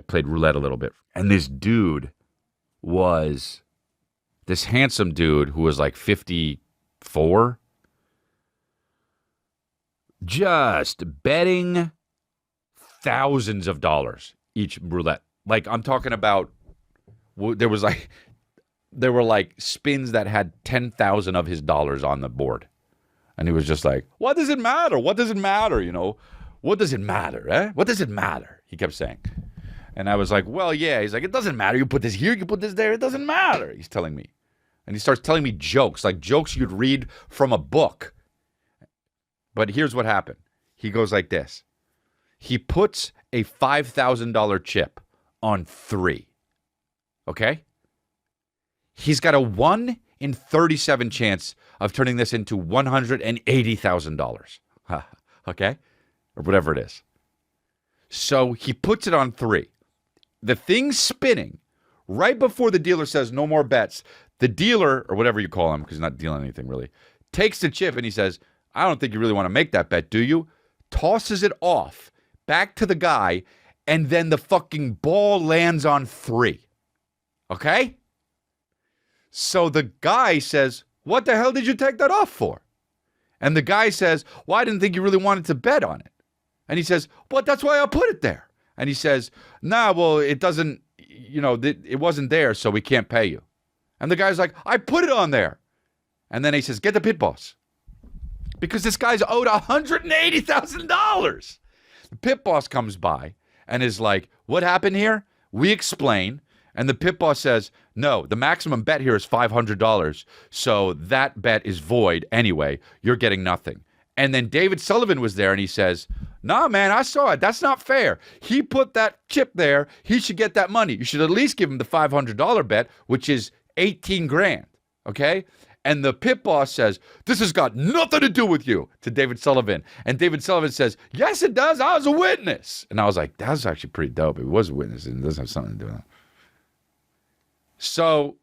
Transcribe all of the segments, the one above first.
played roulette a little bit. And this dude was this handsome dude who was like 54, just betting thousands of dollars each roulette. Like, I'm talking about, there were like spins that had 10,000 of his dollars on the board. And he was just like, what does it matter? What does it matter? You know, what does it matter? Eh? What does it matter? He kept saying. And I was like, well, yeah. He's like, it doesn't matter. You put this here, you put this there. It doesn't matter. He's telling me. And he starts telling me jokes, like jokes you'd read from a book. But here's what happened. He goes like this. He puts a $5,000 chip on 3. Okay? He's got a 1 in 37 chance of turning this into $180,000. Okay? Or whatever it is. So he puts it on 3. The thing's spinning. Right before the dealer says no more bets, the dealer, or whatever you call him, because he's not dealing anything really, takes the chip and he says, I don't think you really want to make that bet, do you? Tosses it off back to the guy, and then the fucking ball lands on 3. Okay? So the guy says, what the hell did you take that off for? And the guy says, well, I didn't think you really wanted to bet on it. And he says, well, that's why I put it there. And he says, nah, well, it doesn't, you know, it wasn't there, so we can't pay you. And the guy's like, I put it on there. And then he says, get the pit boss. Because this guy's owed $180,000. The pit boss comes by and is like, what happened here? We explain. And the pit boss says, no, the maximum bet here is $500. So that bet is void anyway. You're getting nothing. And then David Sullivan was there and he says, nah, man, I saw it. That's not fair. He put that chip there. He should get that money. You should at least give him the $500 bet, which is 18 grand. Okay? And the pit boss says, this has got nothing to do with you, to David Sullivan. And David Sullivan says, yes, it does. I was a witness. And I was like, that's actually pretty dope. It was a witness and it doesn't have something to do with it. So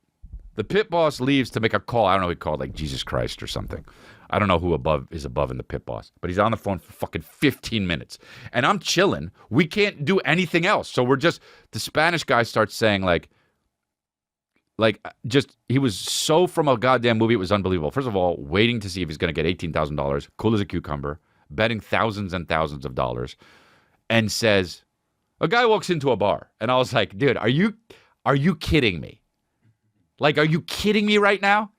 the pit boss leaves to make a call. I don't know, he called like Jesus Christ or something. I don't know who is above in the pit boss. But he's on the phone for fucking 15 minutes. And I'm chilling. We can't do anything else. So we're just, the Spanish guy starts saying he was so from a goddamn movie, it was unbelievable. First of all, waiting to see if he's going to get $18,000, cool as a cucumber, betting thousands and thousands of dollars, and says, a guy walks into a bar. And I was like, dude, are you kidding me? Like, are you kidding me right now?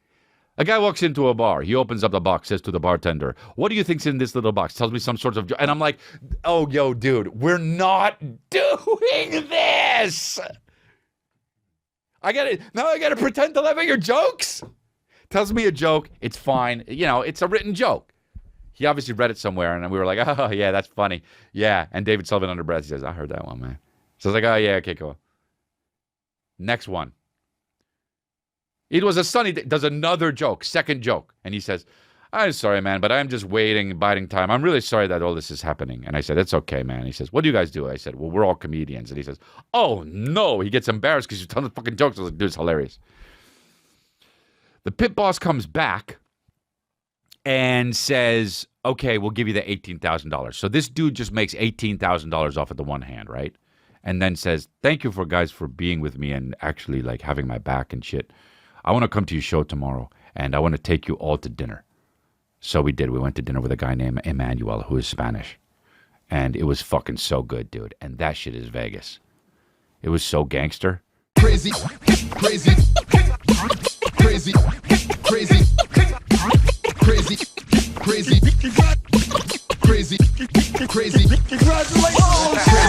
A guy walks into a bar. He opens up the box, says to the bartender, what do you think's in this little box? Tells me some sorts of... And I'm like, oh, yo, dude, we're not doing this. Now I got to pretend to laugh at your jokes? Tells me a joke. It's fine. You know, it's a written joke. He obviously read it somewhere, and we were like, oh, yeah, that's funny. Yeah. And David Sullivan under breath, he says, I heard that one, man. So I was like, oh, yeah, okay, cool. Next one. It was a sunny day. Does another joke, second joke. And he says, I'm sorry, man, but I'm just waiting, biding time. I'm really sorry that all this is happening. And I said, it's okay, man. He says, what do you guys do? I said, well, we're all comedians. And he says, oh, no. He gets embarrassed because you're telling fucking jokes. I was like, dude, it's hilarious. The pit boss comes back and says, okay, we'll give you the $18,000. So this dude just makes $18,000 off of the one hand, right? And then says, thank you guys for being with me and actually like having my back and shit. I want to come to your show tomorrow, and I want to take you all to dinner. So we did. We went to dinner with a guy named Emmanuel, who is Spanish. And it was fucking so good, dude. And that shit is Vegas. It was so gangster. Crazy, crazy, crazy, crazy, crazy, crazy, crazy, crazy. Congratulations.